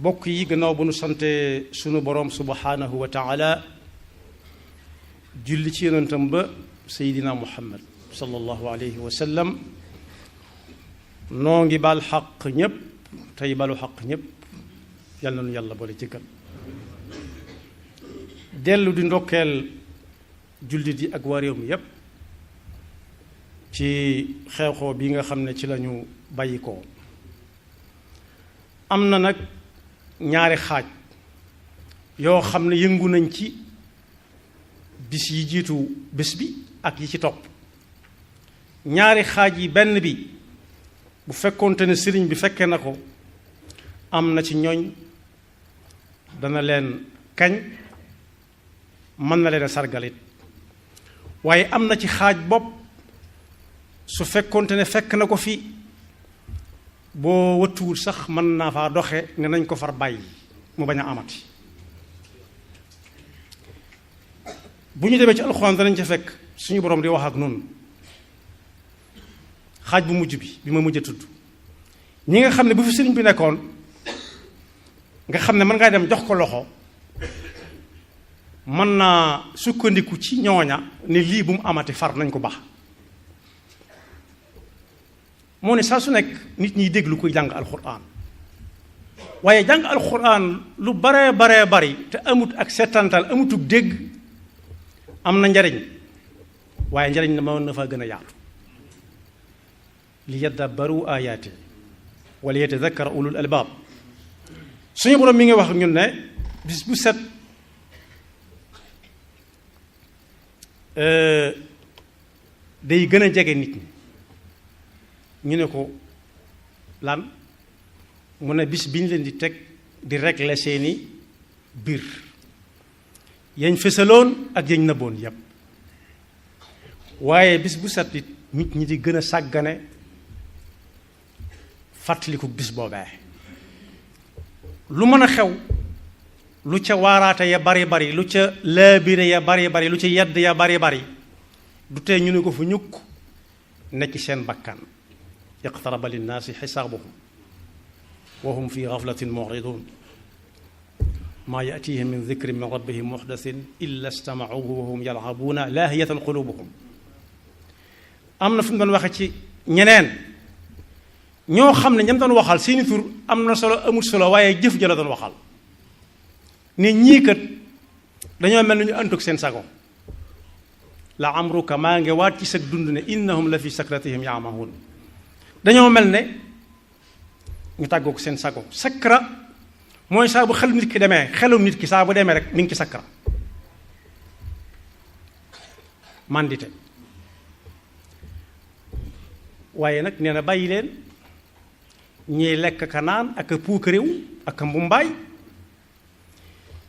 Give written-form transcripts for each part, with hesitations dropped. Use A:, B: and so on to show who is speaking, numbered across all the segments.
A: bokk yi gannaaw bu nu sante sunu boroom subhanahu wa taala julli ci yonentam ba seydina muhammad sallallahu alayhi wa sallam noo ngi baal xaq ñépp tey balu xaq ñépp yal na nu yàlla boole jëkkal dellu di ndokkeel jullit yi ak waa réew mi yépp ci xew-xew bi nga xam ne ci lañu bàyyi ko am na nag ñaari xaaj yoo xam ne yëngu nañ ci bis yi jiitu bés bi ak yi ci topp ñaari xaaj yi benn bi bu fekkoonte ne sëriñ bi fekkee na ko am na ci ñooñ dana leen kañ mën na leen a sargalit waaye am na ci xaaj bopp su fekkoonte ne fekk na ko fi boo wëttuwul sax mën naa faa doxe ne nañ ko far bàyyi mu bañ a amati bu ñu demee ci alxuraan danañ ca fekk suñu boroom di wax ak noonu xaaj bu mujj bi ma mujj a tudd ñi nga xam ne bu fi sëriñ bi nekkoon nga xam ne mën ngaa dem jox ko loxo mën naa sukkandiku ci ñooña ne lii bu mu amati far nañ ko baax moo ne saa su nekk nit ñiy déglu koy jàng alxuraan waaye jàng alxuraan lu baree bari te amut ak settantal amutug dégg am na njariñ waaye njariñ na mën na fa gën a yaatu li yadabbaru ayaati wala yatadakkara ulul albaab suñu borom mi ngi wax ñun ne bis bu set day gën a jege nit ñi ñu ne ko lan mu ne bis bi ñu leen di teg di régler seeni biir yañ fësaloon ak yañ nëbboon yépp waaye bis bu set it nit ñi di gën a sàggane fàttaliku bis boobee lu mën a xew lu ca waaraate ya bari lu ca laabire ya bari lu ca yedd ya bari du tee ñu ne ko fu ñukk nekk seen bakkan iqtaraba linnaasi xisaabuhum wa hum fi gaflatin muridun maa yatihim min dikrin min rabbihim muxdasin illa stamauhu wa hum yalcabuuna laahiyatan qulubuhum am na fu mu doon waxe ci ñeneen ñoo xam ne ñam doon waxal seeni tur am na solo amul solo waaye jëf ja la doon waxal ne ñii kat dañoo mel ni ñu àndug seen sago la amruka maa ngi waat ci sag dund ne innahum la fi sakratihim yaamahun dañoo mel ne ñu tàggoog seen sago sakra mooy saa bu xelum nit ki demee xelum nit ki saa bu demee rek mi ngi ci sakra mandite waaye nag nee na bàyyi leen ñiy lekk ka naan ak a puukaréew ak a mbumbaay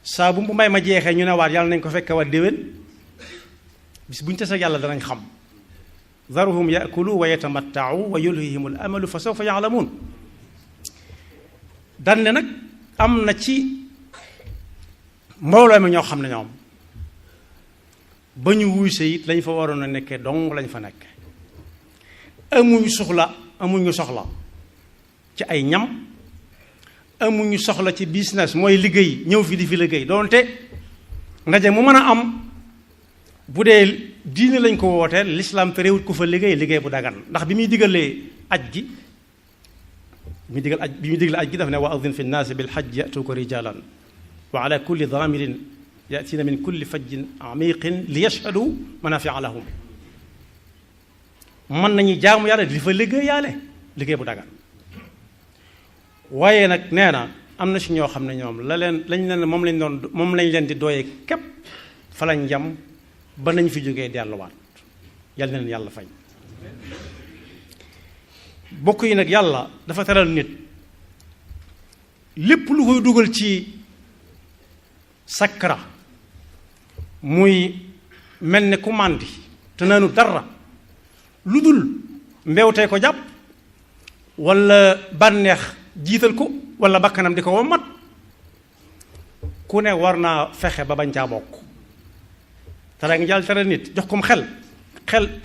A: saa bu mbumbaay ma jeexee ñu ne waat yàlla nañ ko fekke waat déwén bis bu ñu tase yàlla danañ xam daruhum yakulu wa yatamattau wa yulhihim al amalu fa sawfa yaalamuun dan ne nag am na ci mbooloo mi ñoo xam ne ñoom ba ñu wuuse it lañ fa waroon a nekkee dong lañ fa nekke amuñu soxla ci ay ñam amuñu soxla ci business mooy liggéey ñëw fi di fi liggéey doonte ndaje mu mën a am bu dee diine lañ ko wooteel lislaam te réewut ko fa liggéey bu dagan ndax bi muy digalee aj gi bi muy digal aj gi daf ne wa adin fi nnaasi bil hajji yatuuka rijalan wa ala kulli daamirin yatina min kulli fajjin amiqin li yashhadu manafia lahum mën nañu jaamu yàlla di fa liggéey bu dagan waaye nag nee na am na si ñoo xam ne ñoom lañ leen moom lañ leen di dooyee képp fa lañ jam ba nañ fi jógee delluwaat yàlla na leen yàlla fay bokk yi nag yàlla dafa teral nit lépp lu koy dugal ci sakra muy mel ne ku màndi te naanu dara lu dul mbewtee ko jàpp walla bànneex jiital ko walla bakkanam di ko wommat ku ne war naa fexe ba bañ caa bokk te nag yàlla teral nit jox kom xel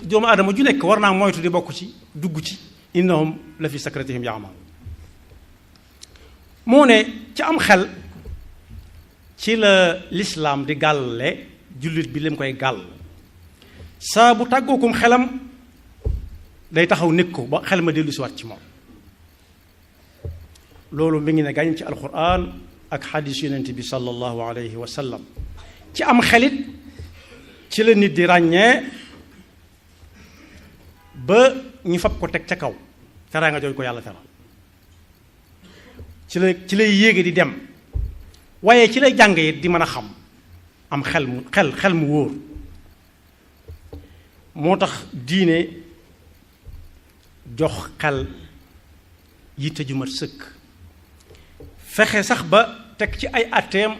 A: doomu aadama ju nekk war naa moytu di bokk ci dugg ci innahum la fi sakratihim yaamaun moo ne ci am xel ci la lislaam di gàlle jullit bi lim koy gàll saa bu tàggookum xelam day taxaw nekk ko ba xel ma dellu si waat ci moom loolu mi ngi ne gàñ ci alquran ak xadis yonent bi sallallahu alayhi wa sallam ci am xelit ci la nit di ràññee ba ñu fab ko teg ca kaw teraanga jooju ko yàlla teral ci lay yéege di dem waaye ci lay jàng it di mën a xam am xel mu wóor moo tax diine jox xel yitte ju mat sëkk fexe sax ba teg ci ay atteem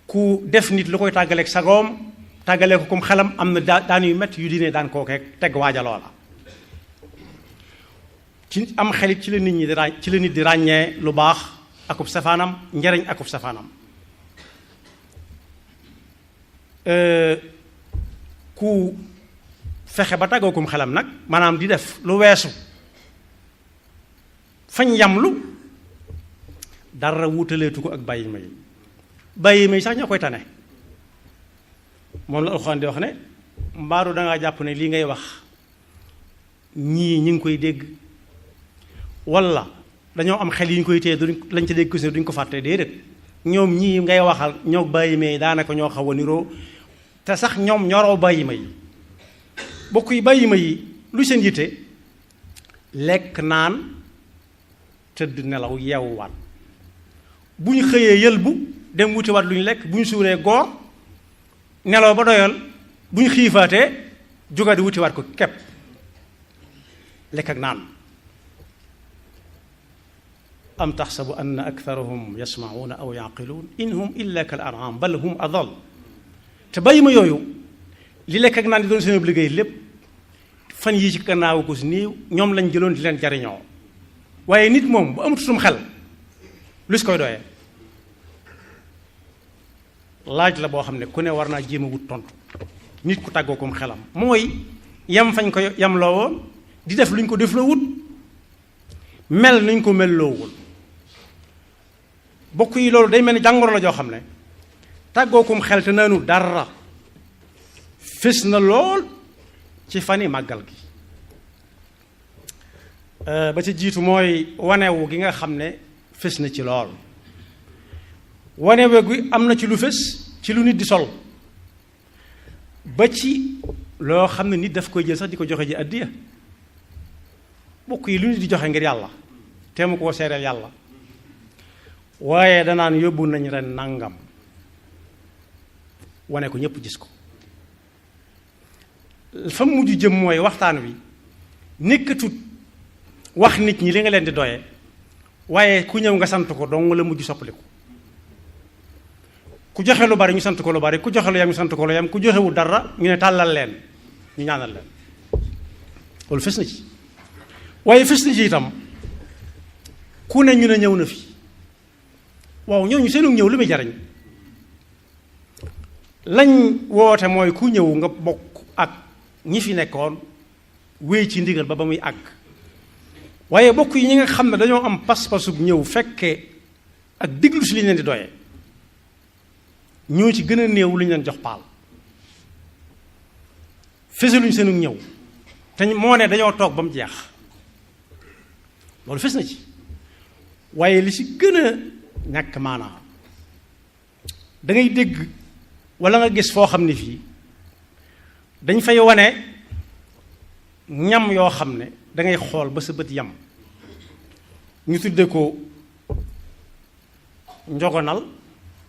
A: ku def nit lu koy tàggaleeg sagoom tàggalee ko comme xelam am na daan yu métti yu diine daan koo teg waaja loola ci am xelit ci la nit di ràññee lu baax akub safaanam njariñ akub safaanam ku fexe ba tàggookum xelam nag maanaam di def lu weesu fañ yamlu dara wutaleetu ko ak bàyyi may sax ñoo koy tane moom la alxuraan di wax ne mbaaru dangaa jàpp ne lii ngay wax ñii ñi ngi koy dégg walla dañoo am xel yi ñu koy téye lañ ca dégg ko duñ ko fàtte déedéet ñoom ñii ngay waxal ñoo bàyyi may daanaka ñoo xaw a niroo te sax ñoom ñoroo bàyyi may bokk yi bàyyi may lu seen yitte lekk naan tëdd nelaw yeewuwaat bu ñu xëyee yëlbu dem wutiwaat lu ñu lekk bu ñu suuree goor nelaw ba doyal bu ñu xiifaatee jógaat di wutiwaat ko kepp lekk ak naan am taxsabu anna aktharahum yasma'una aw yaqiluun in hum illa kal an'am bal hum adall te bàyyi ma yooyu li lekk ak naan di doon seen liggéey lépp fan yii ci gannaaw ko si néew ñoom lañ jëloon di leen jariñoo waaye nit moom bu amatutum xel lu si koy doyee laaj la boo xam ne ku ne war naa jéem a wut tontu nit ku tàggoo kom xelam mooy yam fañ ko yam loo woon di def luñ ko def loo wut mel nuñ ko mel loowul bokk yi loolu day mel ni jàngoro la joo xam ne tàggoo kom xel te naanu dara fés na lool ci fani màggal gi ba ci jiitu mooy wanewu gi nga xam ne fés na ci lool wanewu gi am na ci lu fés ci lu nit di sol ba ci loo xam ne nit daf koy jël sax di ko joxe ji addiya bokk yi lu nit di joxe ngir yàlla te mu koo seereel yàlla waaye danaan yóbbu nañ ren nangam wane ko ñépp gis ko fa mujj jëm mooy waxtaan wi nekkatut wax nit ñi li nga leen di doye waaye ku ñëw nga sant ko dong la mujj soppaliku ku joxe lu bari ñu sant ko lu bari ku joxe lu yam ñu sant ko lu yam ku joxewul dara ñu ne tàllal leen ñu ñaanal leen loolu fes na ci waaye fes na ci itam ku ne ñu ne ñëw na fi waaw ñooñu seenu ñëw lu muy jariñ lañ woote mooy ku ñëw nga bokk ak ñi fi nekkoon wéy ci ndigal ba muy àgg waaye bokk yi ñi nga xam ne dañoo am pas-pasub ñëw fekkee ak diglu si li ñu leen di doyee ñoo ci gën a néew lu ñu leen jox paal fesaluñ seenu ñëw te moo ne dañoo toog ba mu jeex loolu fes na ci waaye li ci gën a ñàkk maanaa da ngay dégg walla nga gis foo xam ne fii dañ fay wane ñam yoo xam ne dangay xool ba sa bët yam ñu tudde ko njogonal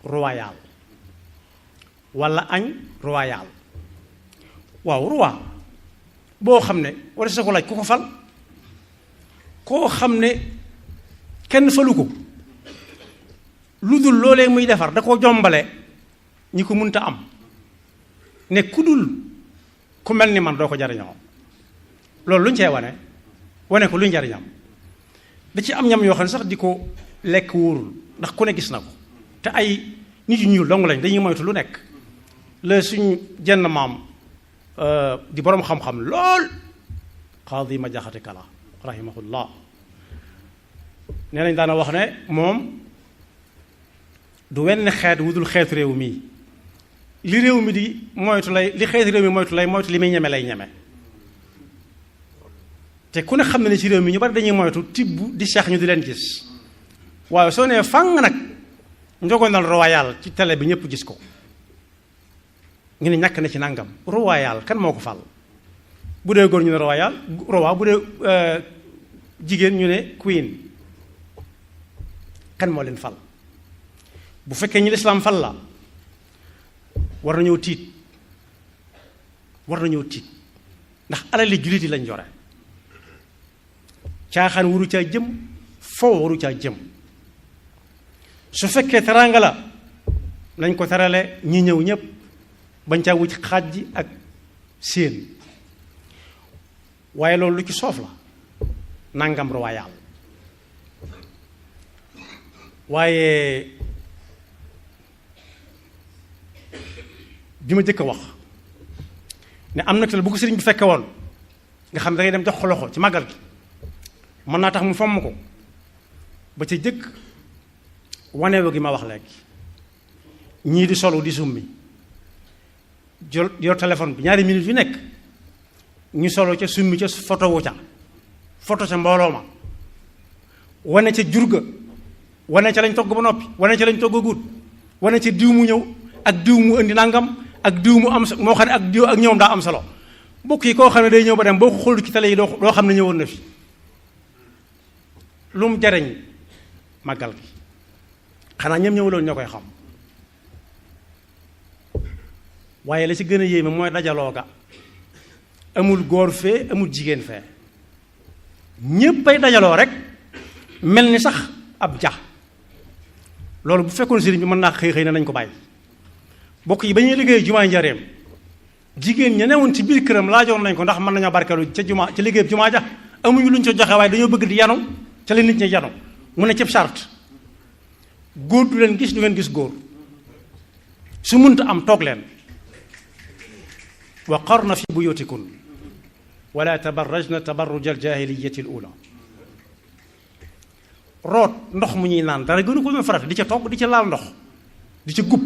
A: royal walla añ royal waaw roi boo xam ne walla sa ko laaj ku ko fal koo xam ne kenn falu ko lu dul loolee muy defar da ko jombale ñi ko munta am ne ku dul ku mel ni man doo ko jariñoo loolu lu ñu cee wane ko lu ñu jariñam da ci am ñam yoo xam ne sax di ko lekk wóorul ndax ku ne gis na ko te ay nit yu ñuul dong lañ dañuy moytu lu nekk la suñ jenn maam di boroom xam-xam lool Xaadi ma jaxate kala rahimahullah nee nañ daana wax ne moom du wenn xeet wudul xeetu réew mii li réew mi di moytu lay li xeetu réew mi moytu li muy ñeme lay ñeme te ku ne xam ne ne ci réew mi ñu bari dañuy moytu tibb di seex ñu di leen gis waaye soo nee fang nag njogonal royal ci télé bi ñëpp gis ko ñu ne ñàkk na ci nangam royal kan moo ko fal bu dee góor ñu ne royal roi bu dee jigéen ñu ne queen kan moo leen fal bu fekkee ñi lislaam fal la war nañoo tiit ndax alali jullit yi lañ jore caaxaan waru caa jëm foo waru caa jëm su fekkee teraanga la nañ ko terale ñi ñëw ñépp bañ caa wucc xaaj ji ak séen waaye loolu lu ci soof la nangam royal waaye bi ma jëkk a wax ne am na te bu ko sëriñ bi fekke woon nga xam ne dangay dem jox ko loxo ci màggal gi mën naa tax mu fomm ko ba ca jëkk waneewu gi ma wax léegi ñii di solu di summi yor téléphone bi ñaari minutes yu nekk ñu solo ca summi ca photo wu ca photo ca mbooloo ma wane ca jurga wane ca lañ togg ba noppi wane ca lañ togg guut wane ca diw mu ñëw ak diw mu indi nangam ak diw mu am moo xam ne ak diw ak ñëwam daa am solo mbokk yi koo xam ne day ñëw ba dem boo ko xool ci télé yi doo xam ne ñëwoon na fi lu mu jariñ màggal gi xanaa ñem ñëwaloon ñoo koy xam waaye la ci gën a yéeme mooy dajaloo ga amul góor fee amul jigéen fee ñépp ay dajaloo rek mel ni sax ab ja loolu bu fekkoon sëriñ bi mën naa xëy na nañ ko bàyyi bokk yi ba ñuy liggéey jumaa Njaaréem jigéen ña newoon ci biir këram laajoon nañ ko ndax mën nañoo barkeelu ca jumaa ca liggéey jumaa ja amuñu luñ ca joxe waaye dañoo bëgg di yanu ca la nit ñi yanu mu ne cëb charte góor du leen gis du ngeen gis góor su munta am toog leen wa qarna fi buyutikun wala tabarrajna tabarruj aljaahiliyati al ula root ndox mu ñuy naan dara gënu ko ñu farata di ca togg di ca laal ndox di ca gub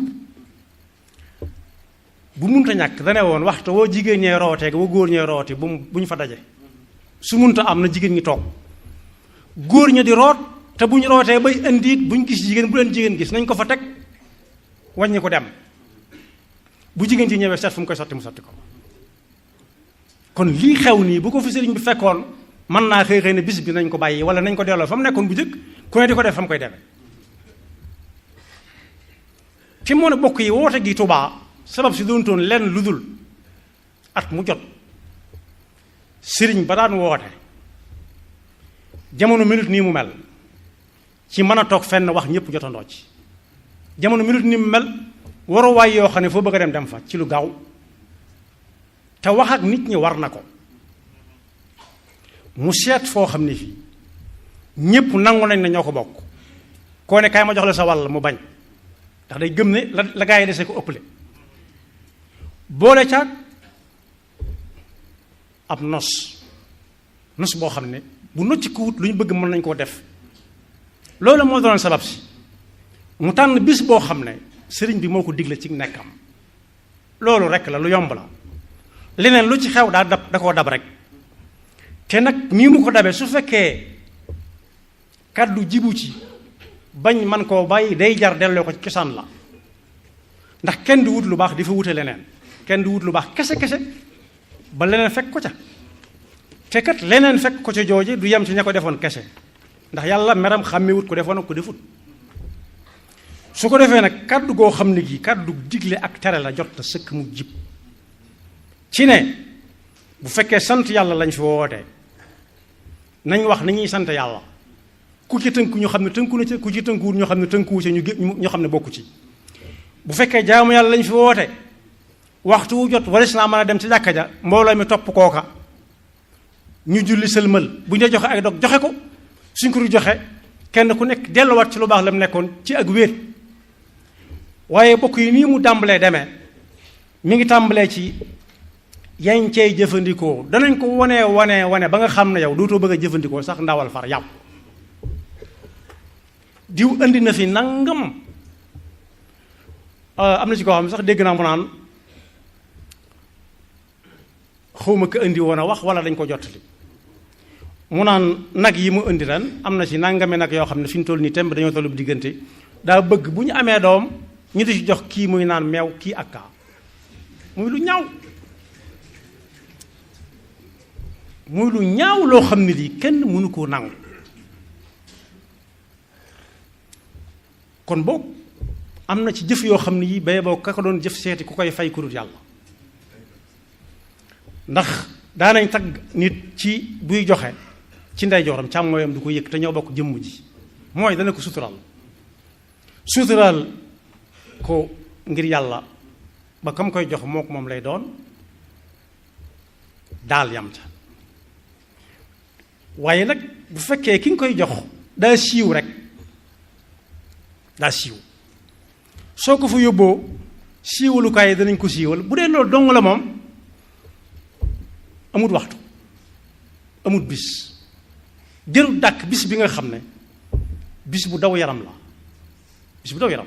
A: bu munta ñàkk dane woon waxtu woo jigéen ñee rootee woo góor ñee rooti bu ñu fa daje su munta am na jigéen ñi toog góor ña di root te bu ñu rootee bay indiit bu ñu gis jigéen bu leen jigéen gis nañ ko fa teg wàññi ko dem bu jigéen ci ñëwee seet fu mu koy sotti mu sotti ko kon lii xew nii bu ko fi sëriñ bi fekkoon mën naa xëy ne bis bi nañ ko bàyyi wala nañ ko delloo fa mu nekkoon bu jëkk ku ne di ko def fa mu koy demee fi moo ne bokk yi woote gi Tuubaa sabab si doon toon lenn lu dul at mu jot sëriñ ba daan woote jamono minute nii mu mel ci mën a toog fenn wax ñëpp jotandoo ci jamono minute nii mu mel waruwaay yoo xam ne foo bëgg a dem fa ci lu gaaw te wax ak nit ñi war na ko mu seet foo xam ne fii ñëpp nangu nañ ne ñoo ko bokk koo ne kaay ma jox la sa wàll mu bañ ndax day gëm ne la gaa yi desee ko ëpple boole caag ab nos boo xam ne bu nocci ko wut lu ñu bëgg mën nañ koo def loolu moo doon sabab si mu tànn bis boo xam ne sëriñ bi moo ko digle ci nekkam loolu rek la lu yomb la leneen lu ci xew da koo dab rek te nag nii mu ko dabee su fekkee kàddu jibu ci bañ man koo bàyyi day jar delloo ko ci cosaan la ndax kenn du wut lu baax di fa wute leneen kenn du wut lu baax kese ba leneen fekk ko ca te kat leneen fekk ko ca jooje du yem ci ña ko defoon kese ndax yàlla meram xàmmewut ko defoon ak ko defut su ko defee nag kàddu goo xam ne gi kàddu digle ak tere la jot na sëkk mu jib ci ne bu fekkee sant yàlla lañ fi woote nañ wax ni ñuy sant yàlla ku ci tënku ñu xam ne tënku na ci ku ci tënkuwul ñu xam ne tënkuwu ci ñu xam ne bokku ci bu fekkee jaamu yàlla lañ fi woote waxtu wu jot waris naa mën a dem ci jàkka ja mbooloo mi topp kooka ñu julli sëlmal bu ñu dee joxe ay dog joxe ko suñ ko joxe kenn ku nekk delluwaat ci lu baax la mu nekkoon ci ak wéet waaye bokk yi nii mu tàmbalee demee mi ngi tàmbalee ci yañ cey jëfandikoo danañ ko wane ba nga xam ne yow dootoo bëgg a jëfandikoo sax ndawal far yàpp diw andi na fi nangam am na ci koo xam sax dégg naa mu naan xawma ko indi woon a wax wala dañ ko jottali mu naan nag yi mu indi ren am na ci nangami nag yoo xam ne fi ñu toll nii temb dañoo tollu diggante daa bëgg bu ñu amee doom ñu di ci jox kii muy naan meew kii ak kaa muy lu ñaaw muy lu ñaaw loo xam ne lii kenn mënu koo nangu kon boog am na ci jëf yoo xam ne yi bay boo ka ko doon jëf seeti ku koy fay ku dul yàlla ndax daanañ tagg nit ci buy joxe ci ndeyjooram càmmooyam du ko yëg te ñoo bokk jëmm ji mooy dana ko suturaal ko ngir yàlla ba kam koy jox moo ko moom lay doon daal yam ca waaye nag bu fekkee ki nga koy jox daa siiw rek daa siiw soo ko fa yóbboo siiwalukaay yi danañ ko siiwal bu dee loolu dong la moom amut waxtu amut bis jërul dàkk bis bi nga xam ne bis bu daw yaram la bis bu daw yaram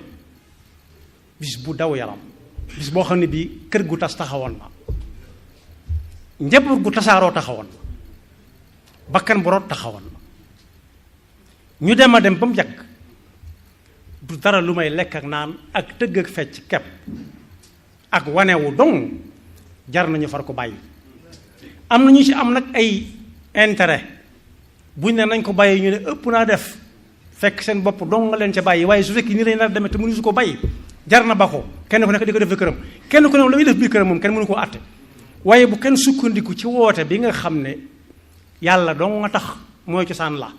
A: bis bu daw yaram bis boo xam ne bii kër gu tas taxawoon na njaboot gu tasaaroo taxawoon na bakkan bu root taxawoon na ñu dem a dem ba mu yàgg du dara lu may lekk ak naan ak tëgg ak fecc kepp ak wanewu dong jar nañu far ko bàyyi am na ñu ci am nag ay intérêt buñ ne nañ ko bàyyi ñu ne ëpp naa def fekk seen bopp dong nga leen ca bàyyi waaye su fekkee nii lañ nar demee te mënu su ko bàyyi jar na ba ko kenn ku nekk di ko def këram kenn ku nekk la muy def biir këram moom kenn mënu koo àtte waaye bu kenn sukkandiku ci woote bi nga xam ne yàlla dong nga tax mooy cosaan la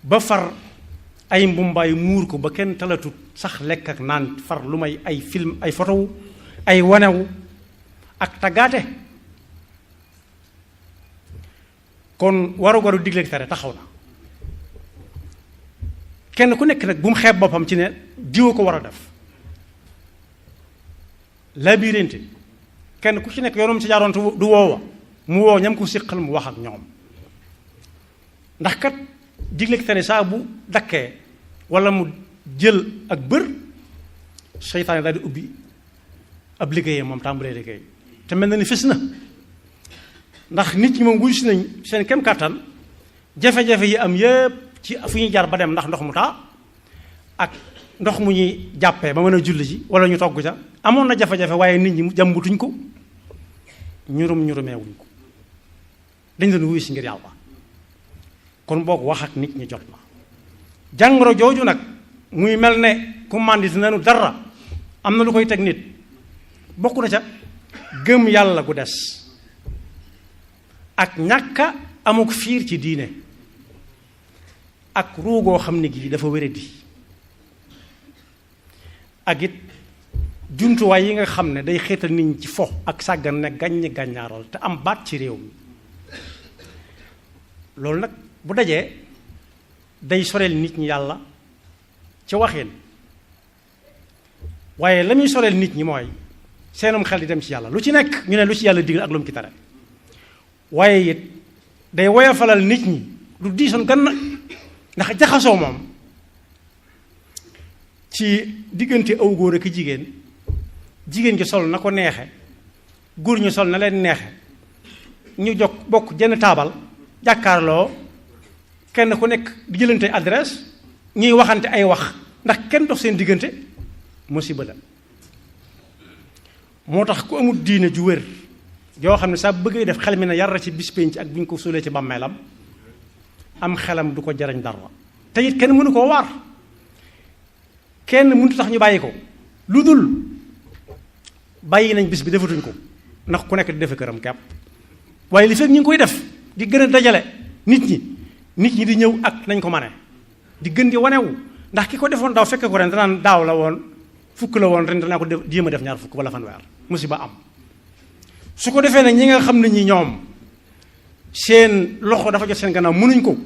A: ba far ay mbumbaay muur ko ba kenn talatut sax lekk ak naan far lu may ay film ay photo ay wanewu ak taggaate kon waru digleeg tere taxaw na kenn ku nekk nag bu mu xeeb boppam ci ne diwa ko war a def labirinte kenn ku ci nekk yoonum ci jaaroon du woowa mu woo ñam ko siqal mu wax ak ñoom ndax kat digleeg tere saa bu dakkee wala mu jël ak bër seytaane daal di ubbi ab liggéeyam moom tàmbalee liggéey te mel na ni fis na ndax nit ñi moom wuyu si nañ seen kem kàttan jafe-jafe yi am yépp ci fu ñuy jaar ba dem ndax ndox mu taa ak ndox mu ñuy jàppee ba mën a julli ji wala ñu togg ca amoon na jafe-jafe waaye nit ñi jàmbutuñ ko ñurumeewuñ ko dañ doon wuyu si ngir yàlla kon boog wax ak nit ñi jot na jàngoro jooju nag muy mel ne ku màndit nanu dara am na lu koy teg nit bokk na ca gëm yàlla gu des ak ñàkka amuk fiir ci diine ak ruugoo xam ne gii dafa wéradi ak it jumtuwaay yi nga xam ne day xeetal nit ñi ci fo ak sàggan ne gàññi gàññaaral te am baat ci réew mi loolu nag bu dajee day soreel nit ñi yàlla ci waxeen waaye la muy soreel nit ñi mooy seenum xel di dem ci yàlla lu ci nekk ñu ne lu ci yàlla digal ak lu mu ci tere waaye it day woyofalal nit ñi lu diisoon gan na ndax jaxasoo moom ci diggante aw góor ak jigéen jigéen gi sol na ko neexe góor ñu sol na leen neexe ñu jog bokk jenn taabal jàkkaarloo kenn ku nekk di jëlante adresse ñuy waxante ay wax ndax kenn dox seen diggante musiba la moo tax ku amul diine ju wér yoo xam ne saa bëggee def xel mi ne yar ci bis penc ak bu ñu ko suulee ci bàmmeelam am xelam du ko jariñ dara te it kenn mënu koo waar kenn mënut tax ñu bàyyi ko lu dul bàyyi nañ bis bi defatuñ ko ndax ku nekk di defe këram kepp waaye li fekk ñu ngi koy def di gën a dajale nit ñi di ñëw ak nañ ko mane di gën di wanewu ndax ki ko defoon daaw fekke ko ren danaan daaw la woon fukk la woon ren danaa ko jéem a def ñaar fukk wala fanweer musiba am su ko defee nag ñi nga xam ne ñi ñoom seen loxo dafa jot seen gannaaw mënuñ ko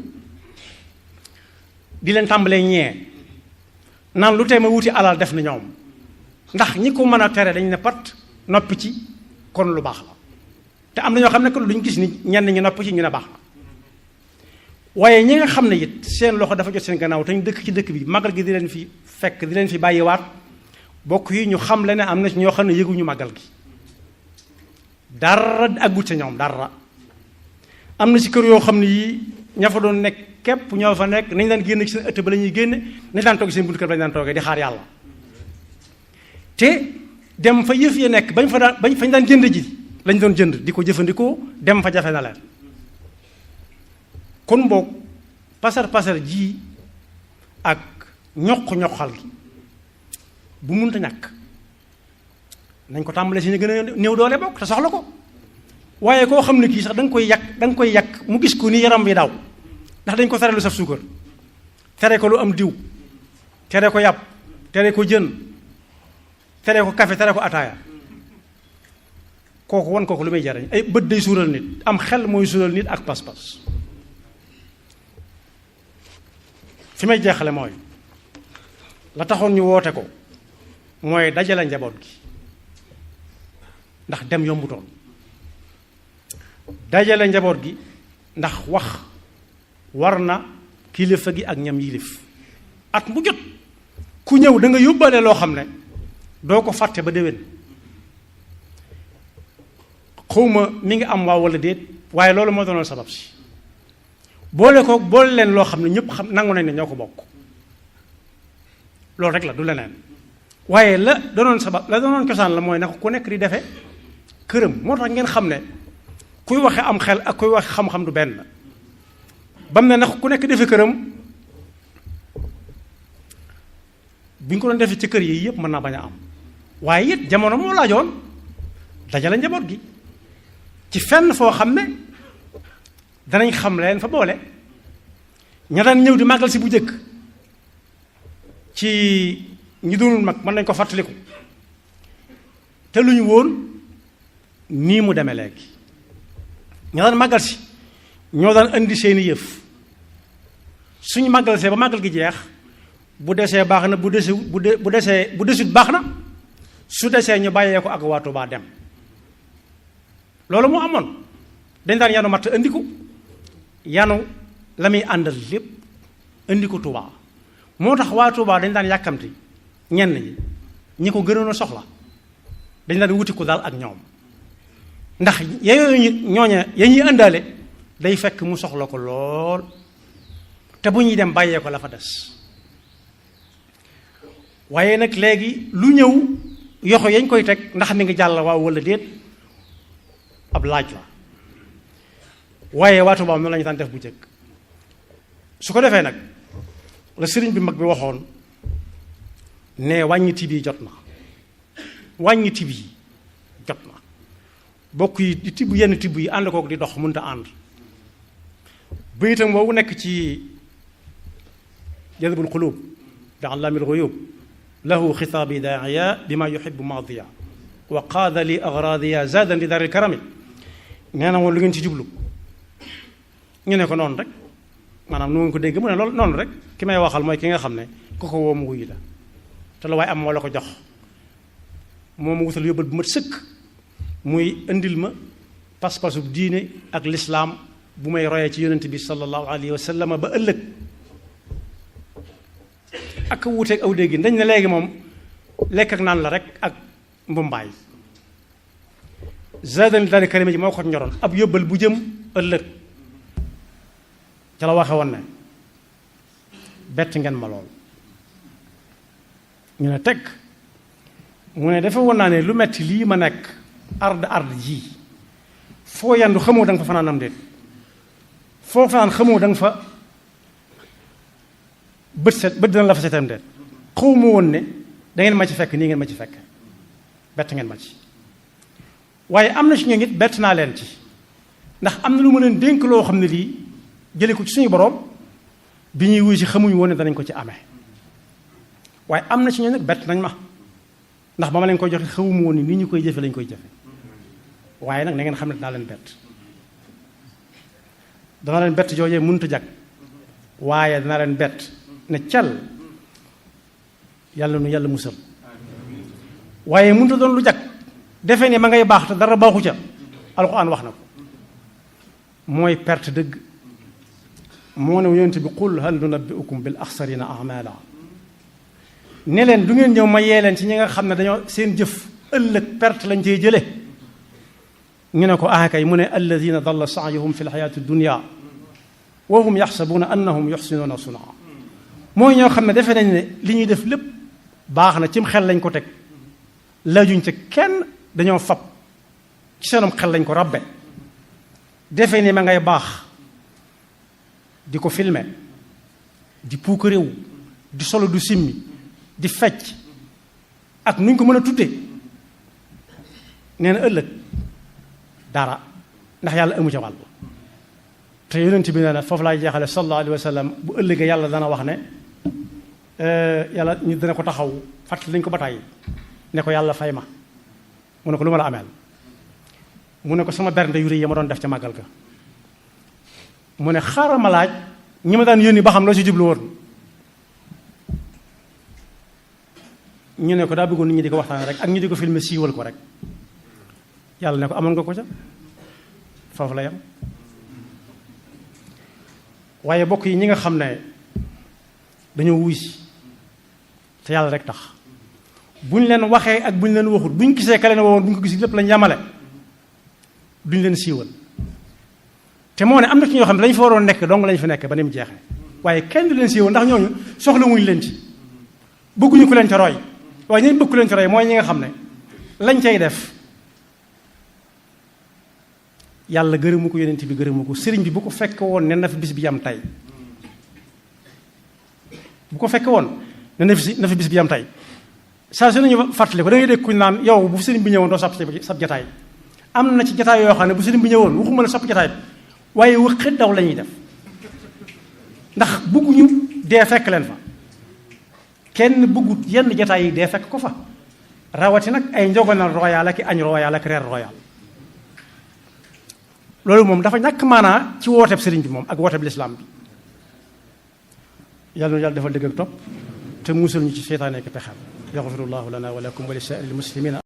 A: di leen tàmbalee ñee naan lu tee ma wuti alal def na ñoom ndax ñi ko mën a tere dañ ne pat noppi ci kon lu baax la te am na ñoo xam ne que luñ gis ni ñenn ñi noppi ci ñu ne baax na waaye ñi nga xam ne it seen loxo dafa jot seen gannaaw te ñu dëkk ci dëkk bi màggal gi di leen fi fekk di leen fi bàyyiwaat bokk yi ñu xam le ne am na ci ñoo xam ne yëguñu màggal gi dara aggu ca ñoom dara. am na ci kër yoo xam ne yii ña fa doon nekk képp ñoo fa nekk nañ daan génn ci seen ëtt ba la ñuy génne nañ daan toog seen buntu kër ba lañ daan toogee di xaar yàlla te dem fa yëf ya nekk fañ daan jënd ji lañ doon jënd di ko jëfandikoo dem fa jafe na leen kon boog pasar ji ak ñoq-ñoqal gi bu munta ñàkk nañ ko tàmbalee si ñu gën a néew doole bokk te soxla ko waaye koo xam ne kii sax da nga koy yàq mu gis ko ni yaram bi daw ndax dañ ko tere lu saf suukar tere ko lu am diw tere ko yàpp tere ko jën tere ko café tere ko ataaya kooku wan kooku lu muy jariñ ay bët day suural nit am xel mooy suural nit ak pas-pas fi may jeexale mooy la taxoon ñu woote ko mooy dajale njaboot gi ndax dem yombutoon dajale njaboot gi ndax wax war na kilifa gi ak ñam yilif at mu jot ku ñëw da nga yóbbaale loo xam ne doo ko fàtte ba déwén xawma mi ngi am waaw wala déet waaye loolu moo doonoon sabab si boole leen loo xam ne ñëpp xam nangu nañ ne ñoo ko bokk loolu rek la du leneen waaye la doonoon cosaan la mooy nag ku nekk di defe këram moo tax ngeen xam ne kuy waxe am xel ak kuy waxe xam-xam du benn bam ne nag ku nekk defe këram bu ñu ko doon defee ci kër yi yëpp mën naa bañ a am waaye it jamono moo laajoon dajale njaboot gi ci fenn foo xam ne danañ xam leen fa boole ña daan ñëw di màggal si bu njëkk ci ñi doonul mag mën nañ ko fàttaliku te lu ñu woon nii mu demee léegi ña daan màggal si ñoo daan indi seeni yëf suñu màggal see ba màggal gi jeex bu desee baax na bu desut baax na su desee ñu bàyyee ko ak waa Tuubaa dem loolu moo amoon dañ daan yanu matt indi ko yanu la muy àndal lépp indi ko Tuubaa moo tax waa Tuubaa dañ daan yàkkamti ñenn ñi ko gënoon a soxla dañ daan wuti ko daal ak ñoom ndax yooyu ñooña ya ñuy àndaale day fekk mu soxla ko lool te bu ñuy dem bàyyee ko la fa des waaye nag léegi lu ñëw yoxo yañ koy teg ndax mi ngi jàll waaw wala déet ab laaj la waaye waa Tuubaa noonu la ñu daan def bu jëkk su ko defee nag la sëriñ bi mag bi waxoon ne wàññi tib yi jot na wàññi tib yi jot na bokk yi di tibb yenn tibb yi ànd kook di dox mënta ànd bayitam boobu nekk ci jadbul xuluub bi allaamil xuyuub lahu xitaabi daaiya bi ma yuxibu maadiya wa qaada li agradiya zaadan li daaril karami nee na woon lu ngeen ci jublu ñu ne ko noonu rek maanaam nu ngeen ko dégg mu ne loolu noonu rek ki may waxal mooy ki nga xam ne ku ko woo mu wuyu la te la waaye am moo la ko jox moo ma wutal yóbbal bu mat sëkk muy indil ma pas-pasu diine ak lislaam bu may royee ci yonent bi sallallahu alayhi wa sallam ba ëllëg ak wuuteeg aw dégg dañ ne léegi moom lekk ak naan la rek ak mbumbaay zaadani daari karime ji moo ko ñoroon ab yóbbal bu jëm ëllëg ca la waxe woon ne bett ngeen ma lool ñu ne teg mu ne dafa woon naa ne lu metti lii ma nekk ard ji foo yandu xamoo da nga fa fanaan am déet foo fanaan xamoo da nga fa bët dina la fa seetam déet xaw ma woon ne da ngeen ma ci fekk nii ngeen ma ci fekk bett ngeen ma ci waaye am na ci ñoom it bett naa leen ci ndax am na lu ma leen dénk loo xam ne lii jële ko ci suñu borom bi ñuy wuy si xamuñu woon ne danañ ko ci amee waaye am na ci ñoom nag bett nañ ma ndax ba ma leen koy joxe xawuma woon ni ni ñu koy jëfe lañ koy jëfe waaye nag na ngeen xam ne dinaa leen bett dana leen bett joojee mënut a jag waaye dana leen bett ne cal yàlla nu yàlla musal waaye mënut a doon lu jag defe ne ma ngay baax te dara baaxu ca alxuraan wax na ko mooy perte dëgg moo ne yonent bi qul hal nunabbi'ukum bil axsarina a'mala ne leen du ngeen ñëw ma yee leen ci ñi nga xam ne dañoo seen jëf ëllëg perte lañ cey jële ñu ne ko kay mu ne alladina dalla sa'yuhum fi lxayaati dunya wa hum yaxsabuuna annahum yuxsinuuna sunaa mooy ñoo xam ne defe nañ ne li ñuy def lépp baax na cim xel lañ ko teg laajuñ ca kenn dañoo fab ci seenum xel lañ ko rabbe defe ni ma ngay baax di ko filmer di puukaréew di solo du simmi di fecc ak nuñ ko mën a tudde nee na ëllëg dara ndax yàlla amu ca wàll te yonent bi nee na foofu laay jeexale sallallahu alayhi wa sallam bu ëllëgee yàlla dana wax ne yàlla ñu dana ko taxaw fàttali lañ ko ba tàyyi ne ko yàlla fay ma mu ne ko lu ma la ameel mu ne ko sama bernde yu rëy yi ma doon def ca màggal ga mu ne xaaral ma laaj ñi ma daan yónni ba xam loo ci jublu woon ñu ne ko daa bëggoon nit ñi di ko waxtaane rek ak ñu di ko filmer siiwal ko rek yàlla ne ko amoon nga ko ca foofu la yam waaye bokk yi ñi nga xam ne dañoo wuy si te yàlla rek tax buñ leen waxee ak buñ leen waxut buñ gisee ka leen wowoon buñ ko gis lépp lañ yamale duñ leen siiwal te moo ne am na ci ñoo xam ne dañ fa waroon nekk dong lañ fi nekk ba ni mu jeexee waaye kenn du leen siiwal ndax ñooñu soxla wuñ leen ci bëgguñu ku leen ca roy waaye ñooñu bëgg ku leen ca roy mooy ñi nga xam ne lañ cay def yàlla gërëmu ko yonent bi gërëmu ko sëriñ bi bu ko fekk woon ne na fi bis bi yam tey bu ko fekk woon ne na fi bis bi yam tey saa su nañu fàttali ko da ngay dégg kuñ naan yow bu sëriñ bi ñëwoon doo sab jataay am na ci jataay yoo xam ne bu sëriñ bi ñëwoon waxuma la sopp jataay waaye wëqit daw la ñuy def ndax bëgguñu dee fekk leen fa kenn bëggut yenn jataay yi dee fekk ko fa rawati nag ay njogonal royal ak añ royal ak reer royal loolu moom dafa ñàkk maanaa ci wooteeb sëriñ bi moom ak wooteeb lislaam bi yàlla na yàlla defal dëgg ak topp te musul ñu ci seytaane ak pexeem yaxfirullahu lana wa lakum wa li saa'iril muslimina